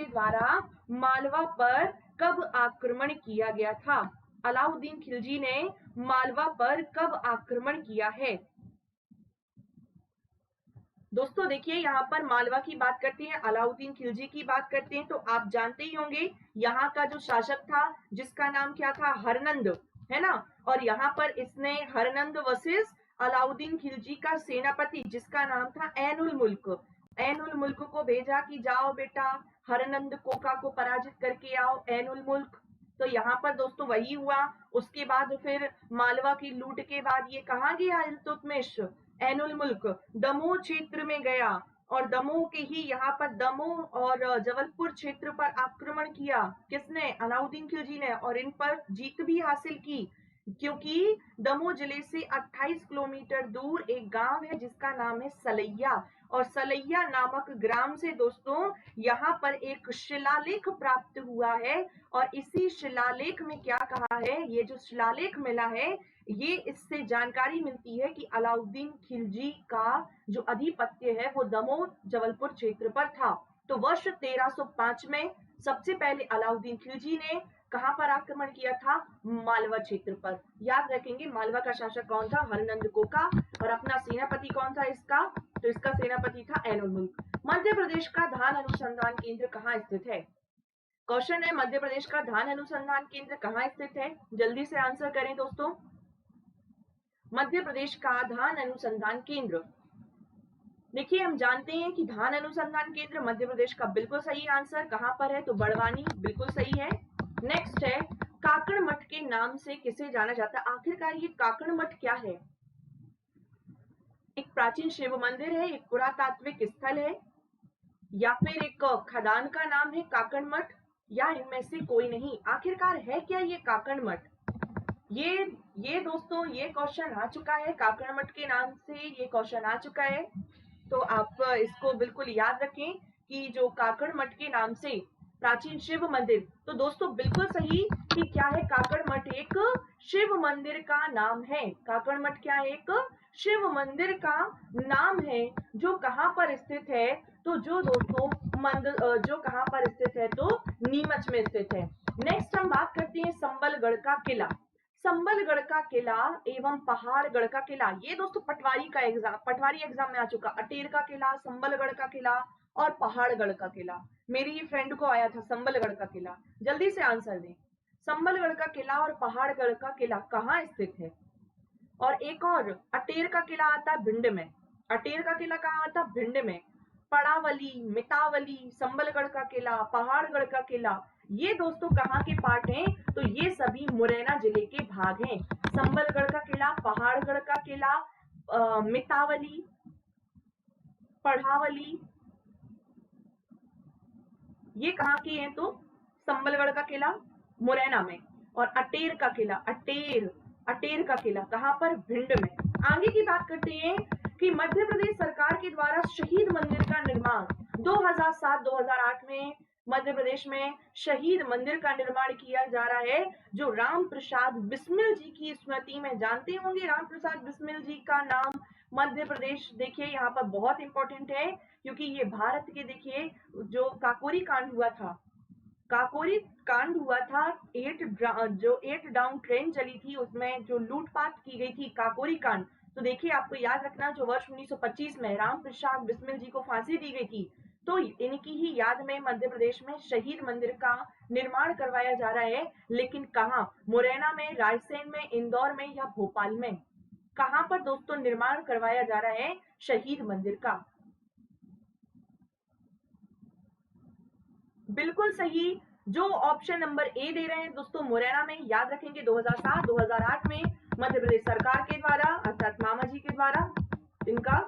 Speaker 1: द्वारा मालवा पर कब आक्रमण किया गया था? अलाउद्दीन खिलजी ने मालवा पर कब आक्रमण किया है? दोस्तों देखिए यहाँ पर मालवा की बात करते हैं, अलाउद्दीन खिलजी की बात करते हैं, तो आप जानते ही होंगे यहाँ का जो शासक था जिसका नाम क्या था? हरनंद, है ना। और यहाँ पर इसने हरनंद वर्सेस अलाउद्दीन खिलजी का सेनापति जिसका नाम था ऐनुल मुल्क को भेजा कि जाओ बेटा हरनंद कोका को पराजित करके आओ, ऐनुल मुल्क। तो यहाँ पर दोस्तों वही हुआ। उसके बाद फिर मालवा की लूट के बाद ये कहाँ गया इल्तुतमिश? ऐनुल मुल्क दमोह क्षेत्र में गया और दमोह के ही यहाँ पर दमोह और जबलपुर क्षेत्र पर आक्रमण किया। किसने? अलाउद्दीन खिलजी ने। और इन पर जीत भी हासिल की क्योंकि दमोह जिले से 28 किलोमीटर दूर एक गांव है जिसका नाम है सलैया, और सलैया नामक ग्राम से दोस्तों यहाँ पर एक शिलालेख प्राप्त हुआ है। और इसी शिलालेख में क्या कहा है? ये जो शिलालेख मिला है ये इससे जानकारी मिलती है कि अलाउद्दीन खिलजी का जो अधिपत्य है वो दमोह जबलपुर क्षेत्र पर था। तो वर्ष 1305 में सबसे पहले अलाउद्दीन खिलजी ने कहां पर आक्रमण किया था? मालवा क्षेत्र पर। याद रखेंगे मालवा का शासक कौन था? हरनंद कोका। और अपना सेनापति कौन था इसका? तो इसका सेनापति था ऐनुल मुल्क। मध्य प्रदेश का धान अनुसंधान केंद्र कहाँ स्थित है? क्वेश्चन है मध्य प्रदेश का धान अनुसंधान केंद्र कहाँ स्थित है? जल्दी से आंसर करें दोस्तों। मध्य प्रदेश का धान अनुसंधान केंद्र, देखिए हम जानते हैं कि धान अनुसंधान केंद्र मध्य प्रदेश का बिल्कुल सही आंसर कहां पर है? तो बड़वानी, बिल्कुल सही है। नेक्स्ट है काकड़ मठ के नाम से किसे जाना जाता है? आखिरकार ये काकड़ मठ क्या है? एक प्राचीन शिव मंदिर है, एक पुरातात्विक स्थल है, या फिर एक खदान का नाम है काकड़ मठ, या इनमें से कोई नहीं? आखिरकार है क्या ये काकड़ मठ? ये दोस्तों ये क्वेश्चन आ चुका है, काकड़ मठ के नाम से ये क्वेश्चन आ चुका है। तो आप इसको बिल्कुल याद रखें कि जो काकड़ मठ के नाम से प्राचीन शिव मंदिर, तो दोस्तों बिल्कुल सही कि क्या है? काकड़ मठ एक शिव मंदिर का नाम है। काकड़ मठ क्या है? एक शिव मंदिर का नाम है जो कहां पर स्थित है? तो जो दोस्तों जो कहां पर स्थित है? तो नीमच में स्थित है। नेक्स्ट हम बात करते हैं संबलगढ़ का किला। संबलगढ़ का किला एवं पहाड़गढ़ का किला, ये दोस्तों पटवारी एग्जाम में आ चुका। अटेर का किला, संबलगढ़ का किला और पहाड़गढ़ का किला। मेरी ही फ्रेंड को आया था संबलगढ़ का किला। जल्दी से आंसर दें। संबलगढ़ का किला और पहाड़गढ़ का किला कहाँ स्थित है? और एक और अटेर का किला आता है भिंड में। अटेर का किला कहाँ आता है? भिंड में। पड़ावली, मितावली, संबलगढ़ का किला, पहाड़गढ़ का किला, ये दोस्तों कहाँ के पार्ट हैं? तो ये सभी मुरैना जिले के भाग हैं। संबलगढ़ का किला, पहाड़गढ़ का किला, मितावली, पढ़ावली, ये कहाँ के हैं? तो संबलगढ़ का किला मुरैना में, और अटेर का किला, अटेर का किला कहाँ पर? भिंड में। आगे की बात करते हैं कि मध्य प्रदेश सरकार के द्वारा शहीद मंदिर का निर्माण 2007-2008 में मध्य प्रदेश में शहीद मंदिर का निर्माण किया जा रहा है, जो राम प्रसाद बिस्मिल जी की स्मृति में। जानते होंगे राम प्रसाद बिस्मिल जी का नाम। मध्य प्रदेश देखिए यहाँ पर बहुत इंपॉर्टेंट है क्योंकि ये भारत के देखिए जो काकोरी कांड हुआ था, काकोरी कांड हुआ था, 8 डाउन ट्रेन चली थी उसमें जो लूटपाट की गई थी, काकोरी कांड। तो देखिए आपको याद रखना जो वर्ष 1925 में राम प्रसाद बिस्मिल जी को फांसी दी गई थी, तो इनकी ही याद में मध्य प्रदेश में शहीद मंदिर का निर्माण करवाया जा रहा है। लेकिन कहाँ? मुरैना में, रायसेन में, इंदौर में या भोपाल में? कहाँ पर दोस्तों निर्माण करवाया जा रहा है शहीद मंदिर का? बिल्कुल सही, जो ऑप्शन नंबर ए दे रहे हैं दोस्तों मुरैना में। याद रखेंगे 2007-2008 में मध्य प्रदेश सरकार के द्वारा अर्थात मामा जी के द्वारा इनका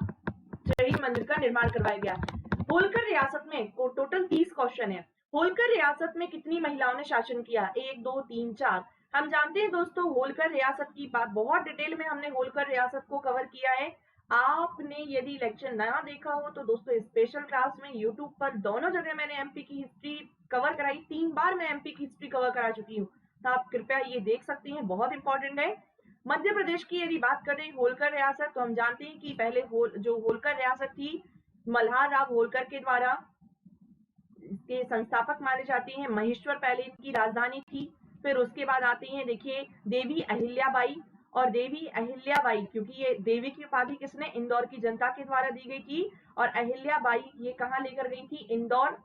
Speaker 1: शहीद मंदिर का निर्माण करवाया गया। होलकर रियासत में टोटल 30 क्वेश्चन है। होलकर रियासत में कितनी महिलाओं ने शासन किया? 1, 2, 3, 4। हम जानते हैं दोस्तों होलकर रियासत की बात बहुत डिटेल में हमने होलकर रियासत को कवर किया है। आपने यदि लेक्चर नया देखा हो तो दोस्तों स्पेशल क्लास में यूट्यूब पर दोनों जगह मैंने एमपी की हिस्ट्री कवर कराई, 3 बार मैं एमपी की हिस्ट्री कवर करा चुकी हूँ, तो आप कृपया ये देख सकती हैं, बहुत इंपॉर्टेंट है। मध्य प्रदेश की यदि बात करें होलकर रियासत, तो हम जानते हैं कि पहले जो होलकर रियासत थी मल्हार राव होलकर के द्वारा इसके संस्थापक माने जाते हैं। महेश्वर पहले इनकी राजधानी थी। फिर उसके बाद आती हैं, देखिए, देवी अहिल्याबाई। और देवी अहिल्याबाई, क्योंकि ये देवी की उपाधि किसने, इंदौर की जनता के द्वारा दी गई थी। और अहिल्याबाई ये कहाँ लेकर गई थी, इंदौर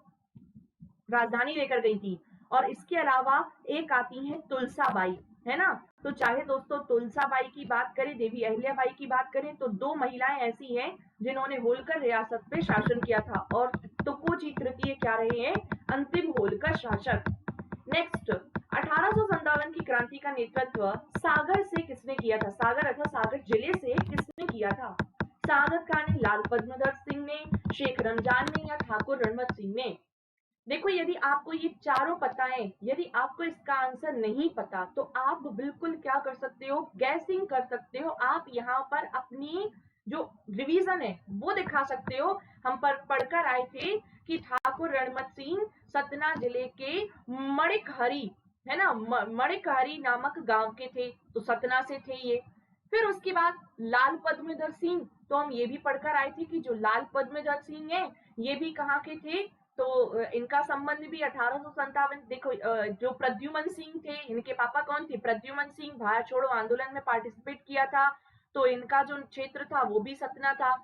Speaker 1: राजधानी लेकर गई थी। और इसके अलावा एक आती है तुलसाबाई, है ना। तो चाहे दोस्तों तुलसाबाई की बात करें, देवी अहिल्याबाई की बात करें, तो 2 महिलाएं ऐसी हैं जिन्होंने होलकर रियासत पे शासन किया था। और तुकोजी तृतीय क्या रहे हैं, अंतिम होलकर शासक। नेक्स्ट, 1857 की क्रांति का नेतृत्व सागर से किसने किया था, सागर अथवा सागर जिले से किसने किया था। सागर खान ने, लाल पद्मधर सिंह ने, शेख रमजान ने, या ठाकुर रणवत सिंह ने। देखो यदि आपको ये चारों पता है, यदि आपको इसका आंसर नहीं पता, तो आप बिल्कुल क्या कर सकते हो, गैसिंग कर सकते हो। आप यहाँ पर अपनी जो रिवीजन है वो दिखा सकते हो। हम पर पढ़कर आए थे कि ठाकुर रणमत सिंह सतना जिले के मणिकहरी, है ना, मणिकहरी नामक गांव के थे, तो सतना से थे ये। फिर उसके बाद लाल पद्मधर सिंह, तो हम ये भी पढ़कर आए थे कि जो लाल पद्मधर सिंह है ये भी कहाँ के थे, तो इनका संबंध भी 1857, देखो जो प्रद्युमन सिंह थे, इनके पापा कौन थे, प्रद्युमन सिंह, भारत छोड़ो आंदोलन में पार्टिसिपेट किया था, तो इनका जो क्षेत्र था वो भी सतना था।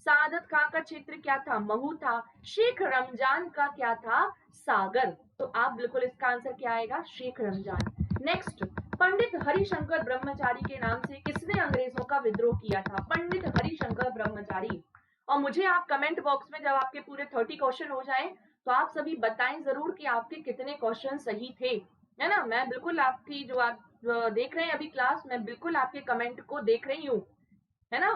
Speaker 1: सादत खां का क्षेत्र क्या था, महू था। शेख रमजान का क्या था, सागर। तो आप बिल्कुल इसका आंसर क्या आएगा, शेख रमजान। नेक्स्ट, पंडित हरिशंकर ब्रह्मचारी के नाम से किसने अंग्रेजों का विद्रोह किया था, पंडित हरिशंकर ब्रह्मचारी। और मुझे आप कमेंट बॉक्स में जब आपके पूरे 30 क्वेश्चन हो जाए तो आप सभी बताएं जरूर कि आपके कितने क्वेश्चन सही थे, है ना। मैं बिल्कुल आपकी जो आप देख रहे हैं अभी क्लास, मैं बिल्कुल आपके कमेंट को देख रही हूँ, है ना।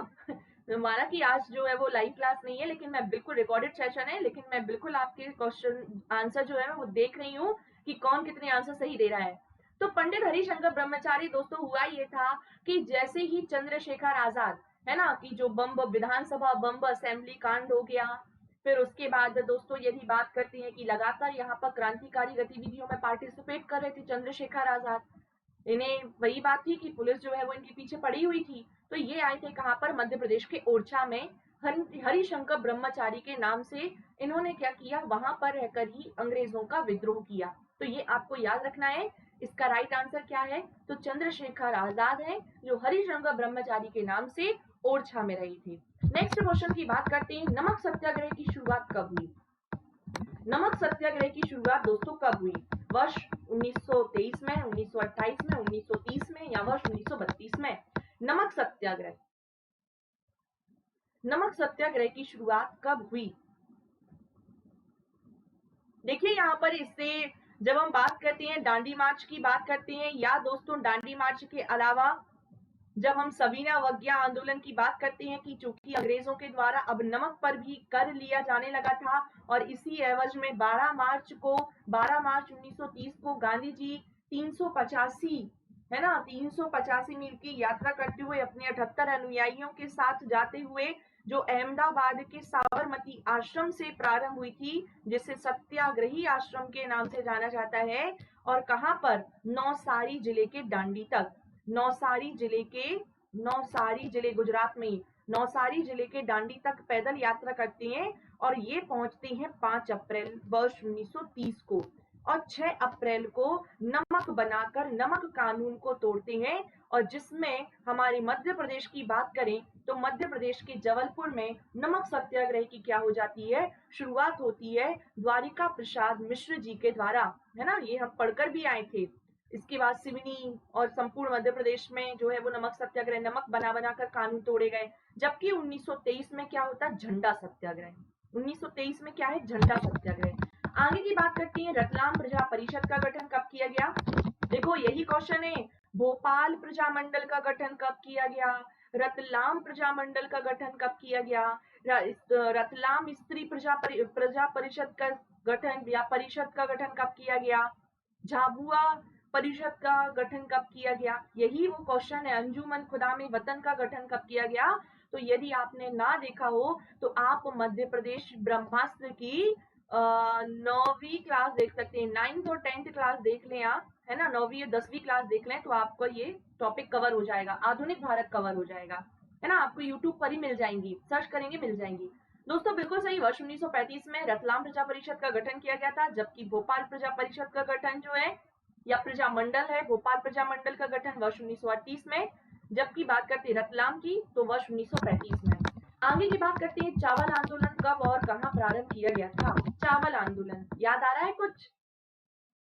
Speaker 1: माना कि आज जो है वो लाइव क्लास नहीं है, लेकिन मैं बिल्कुल रिकॉर्डेड सेशन है, लेकिन मैं बिल्कुल आपके क्वेश्चन आंसर जो है वो देख रही हूँ कि कौन कितने आंसर सही दे रहा है। तो पंडित हरिशंकर ब्रह्मचारी दोस्तों, हुआ ये था कि जैसे ही चंद्रशेखर आजाद, है ना, कि जो बम्ब विधानसभा बम्ब असेंबली कांड हो गया, फिर उसके बाद दोस्तों यदि बात करते हैं कि लगातार यहाँ पर क्रांतिकारी गतिविधियों में पार्टिसिपेट कर रहे थे चंद्रशेखर आजाद, इन्हें वही बात थी कि पुलिस जो है वो इनके पीछे पड़ी हुई थी, तो ये आए थे कहाँ पर, मध्य प्रदेश के ओरछा में। हरिशंकर ब्रह्मचारी के नाम से इन्होंने क्या किया, वहां पर रहकर ही अंग्रेजों का विद्रोह किया। तो ये आपको याद रखना है। इसका राइट आंसर क्या है, तो चंद्रशेखर आजाद है जो हरिशंकर ब्रह्मचारी के नाम से ओरछा में रही थी। नेक्स्ट क्वेश्चन की बात करते हैं, नमक सत्याग्रह की शुरुआत कब हुई। नमक सत्याग्रह की शुरुआत दोस्तों कब हुई, वर्ष 1923 में, 1928 में, 1930 में, या वर्ष 1932 में। नमक सत्याग्रह, नमक सत्याग्रह की शुरुआत कब हुई। देखिए यहाँ पर इससे जब हम बात करते हैं दांडी मार्च की बात करते हैं, या दोस्तों दांडी मार्च के अलावा जब हम सविनय अवज्ञा आंदोलन की बात करते हैं कि चूंकि अंग्रेजों के द्वारा अब नमक पर भी कर लिया जाने लगा था, और इसी एवज में 12 मार्च 1930 को गांधी जी 385, है ना, 385 मील की यात्रा करते हुए अपने 78 अनुयायियों के साथ जाते हुए, जो अहमदाबाद के साबरमती आश्रम से प्रारंभ हुई थी, जिसे सत्याग्रही आश्रम के नाम से जाना जाता है, और कहां पर, नौसारी जिले के दांडी तक। नौसारी जिले गुजरात में, नौसारी जिले के दांडी तक पैदल यात्रा करते हैं, और ये पहुंचते हैं 5 अप्रैल वर्ष 1930 को, और 6 अप्रैल को नमक बनाकर नमक कानून को तोड़ते हैं। और जिसमें हमारे मध्य प्रदेश की बात करें तो मध्य प्रदेश के जबलपुर में नमक सत्याग्रह की क्या हो जाती है, शुरुआत होती है द्वारिका प्रसाद मिश्र जी के द्वारा, है ना, ये हम पढ़कर भी आए थे। इसके बाद सिवनी और संपूर्ण मध्य प्रदेश में जो है वो नमक सत्याग्रह, नमक बना बनाकर कानून तोड़े गए। जबकि 1923 में क्या होता है, झंडा सत्याग्रह। 1923 में क्या है, झंडा सत्याग्रह। आगे की बात करते हैं, रतलाम प्रजा परिषद का गठन कब किया गया। देखो यही क्वेश्चन है, भोपाल प्रजामंडल का गठन कब किया गया, रतलाम प्रजामंडल का गठन कब किया गया, रतलाम स्त्री प्रजा परिषद का गठन या परिषद का गठन कब किया गया, झाबुआ परिषद का गठन कब किया गया। यही वो क्वेश्चन है, अंजुमन खुदा में वतन का गठन कब किया गया, तो यदि आपने ना देखा हो तो आप मध्य प्रदेश ब्रह्मास्त्र की 9वीं क्लास देख सकते हैं, 9th और 10th क्लास देख लें आप, है ना, 9वीं या 10वीं क्लास देख लें तो आपको ये टॉपिक कवर हो जाएगा, आधुनिक भारत कवर हो जाएगा, है ना, आपको यूट्यूब पर ही मिल जाएंगी, सर्च करेंगे मिल जाएंगी। दोस्तों बिल्कुल सही, वर्ष 1935 में रतलाम प्रजा परिषद का गठन किया गया था, जबकि भोपाल प्रजा परिषद का गठन जो है या प्रजा मंडल है, भोपाल प्रजा मंडल का गठन वर्ष 1938 में, जबकि बात करते हैं रतलाम की तो वर्ष 1935 में। आगे की बात करते हैं, चावल आंदोलन कब और कहां प्रारंभ किया गया था? चावल आंदोलन याद आ रहा है कुछ?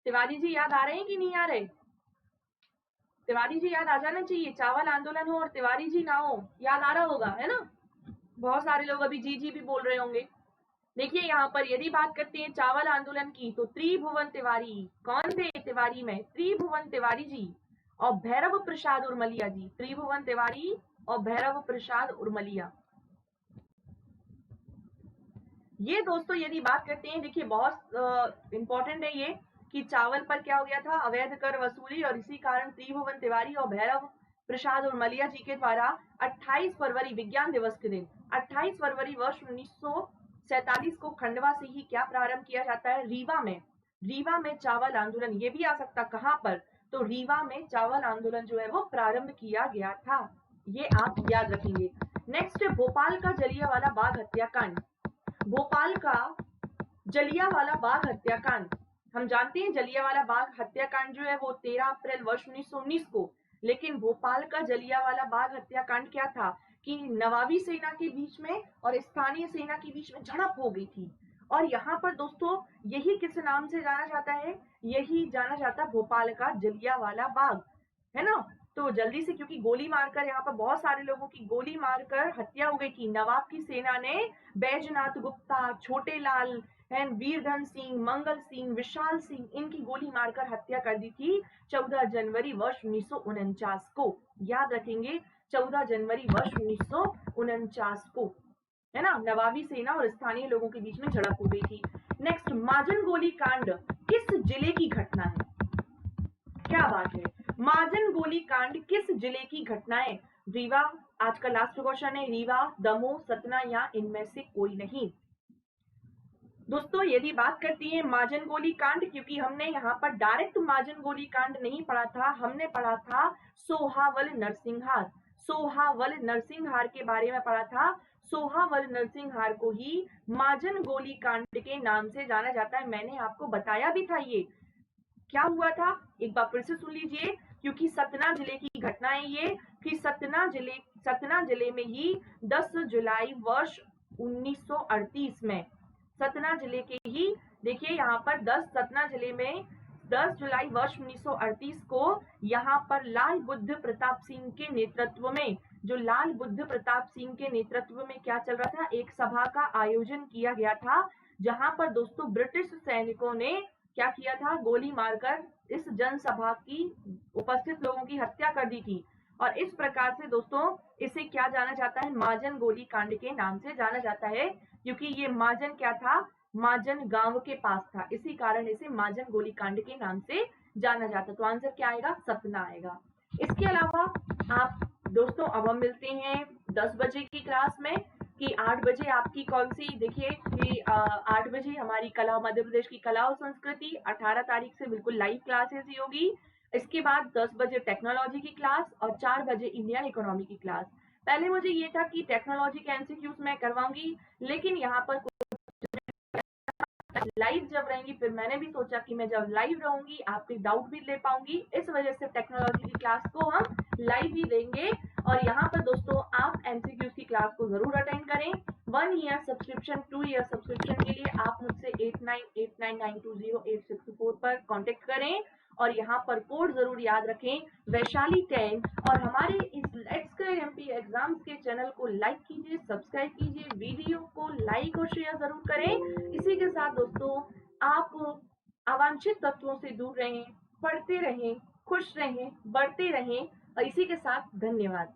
Speaker 1: तिवारी जी याद आ रहे हैं कि नहीं आ रहे? तिवारी जी याद आ जाना चाहिए, चावल आंदोलन हो और तिवारी जी ना हो, याद आ रहा होगा, है ना। बहुत सारे लोग अभी जी जी भी बोल रहे होंगे। देखिए यहाँ पर यदि बात करते हैं चावल आंदोलन की तो त्रिभुवन तिवारी, कौन थे तिवारी में? त्रिभुवन तिवारी जी और भैरव प्रसाद उर्मलिया जी, त्रिभुवन तिवारी और भैरव प्रसाद उर्मलिया। ये दोस्तों यदि बात करते हैं, देखिए बहुत इंपॉर्टेंट है ये कि चावल पर क्या हो गया था, अवैध कर वसूली, और इसी कारण त्रिभुवन तिवारी और भैरव प्रसाद उर्मलिया जी के द्वारा 28 फरवरी विज्ञान दिवस के दिन 28 फरवरी वर्ष 1947 को खंडवा से ही क्या प्रारंभ किया जाता है? रीवा में, रीवा में चावल आंदोलन, ये भी आ सकता कहां पर, तो रीवा में चावल आंदोलन जो है वो प्रारंभ किया गया था, ये आप याद रखेंगे। नेक्स्ट, भोपाल का जलियांवाला बाग हत्याकांड। भोपाल का जलियांवाला बाग हत्याकांड, हम जानते हैं जलियांवाला बाग हत्याकांड जो है वो 13 अप्रैल वर्ष 1919 को, लेकिन भोपाल का जलियांवाला बाग हत्याकांड क्या था कि नवाबी सेना के बीच में और स्थानीय सेना के बीच में झड़प हो गई थी, और यहाँ पर दोस्तों यही किस नाम से जाना जाता है? यही जाना जाता है भोपाल का जलियांवाला बाग, है ना। तो जल्दी से, क्योंकि गोली मारकर यहाँ पर बहुत सारे लोगों की गोली मारकर हत्या हो गई थी, नवाब की सेना ने बैजनाथ गुप्ता, छोटे लाल एंड वीरधन सिंह, मंगल सिंह, विशाल सिंह, इनकी गोली मारकर हत्या कर दी थी 14 जनवरी वर्ष 1949 को, याद रखेंगे 14 जनवरी वर्ष 1949 को, है ना। नवाबी सेना और स्थानीय लोगों के बीच में झड़प हो गई थी। नेक्स्ट, माजन गोली कांड किस जिले की घटना है? क्या बात है, माजन गोली कांड किस जिले की घटना है? रीवा, आज का लास्ट क्वेश्चन है, रीवा, दमोह, सतना या इनमें से कोई नहीं। दोस्तों यदि बात करती है माजन गोली कांड, क्योंकि हमने यहाँ पर डायरेक्ट माजन गोली कांड नहीं पढ़ा था, हमने पढ़ा था सोहावल नरसिंहार, सोहावल नरसिंहार के बारे में पढ़ा था। सोहावल नरसिंहार को ही माजन गोली कांड के नाम से जाना जाता है, मैंने आपको बताया भी था ये क्या हुआ था, एक बार फिर से सुन लीजिए, क्योंकि सतना जिले की घटना है ये, कि सतना जिले में ही 10 जुलाई वर्ष 1938 में, सतना जिले के ही, देखिए यहाँ पर सतना जिले में 10 जुलाई वर्ष 1938 को यहाँ पर लाल बुद्ध प्रताप सिंह के नेतृत्व में, जो लाल बुद्ध प्रताप सिंह के नेतृत्व में क्या चल रहा था, एक सभा का आयोजन किया गया था, जहां पर दोस्तों ब्रिटिश सैनिकों ने क्या किया था, गोली मारकर इस जनसभा की उपस्थित लोगों की हत्या कर दी थी, और इस प्रकार से दोस्तों इसे क्या जाना जाता है, माजन गोली कांड के नाम से जाना जाता है, क्योंकि ये माजन क्या था, माजन गांव के पास था, इसी कारण इसे माजन गोली कांड के नाम से जाना जाता। तो आंसर क्या आएगा, सतना आएगा। इसके अलावा आप दोस्तों अब हम मिलते हैं 10 बजे की क्लास में, कि 8 बजे आपकी कौन सी, देखिए कि 8 बजे हमारी कला, मध्य प्रदेश की कला और संस्कृति 18 तारीख से बिल्कुल लाइव क्लासेस ही होगी। इसके बाद 10 बजे टेक्नोलॉजी की क्लास और 4 बजे इंडियन इकोनॉमी की क्लास। पहले मुझे ये था कि टेक्नोलॉजी के एमसीक्यूज मैं करवाऊंगी, लेकिन यहाँ पर लाइव जब रहेंगी, फिर मैंने भी सोचा कि मैं जब लाइव रहूंगी आपके डाउट भी ले पाऊंगी, इस वजह से टेक्नोलॉजी की क्लास को हम लाइव ही देंगे। और यहाँ पर दोस्तों आप एमसीक्यूज की क्लास को जरूर अटेंड करें। 1 ईयर सब्सक्रिप्शन, 2 ईयर सब्सक्रिप्शन के लिए आप मुझसे 8989920864 पर कॉन्टेक्ट करें, और यहाँ पर कोड जरूर याद रखें, वैशाली 10, और हमारे इस लेट्स क्रैक एमपी एग्जाम्स के चैनल को लाइक कीजिए, सब्सक्राइब कीजिए, वीडियो को लाइक और शेयर जरूर करें। इसी के साथ दोस्तों आप अवांछित तत्वों से दूर रहें, पढ़ते रहें, खुश रहें, बढ़ते रहें, और इसी के साथ धन्यवाद।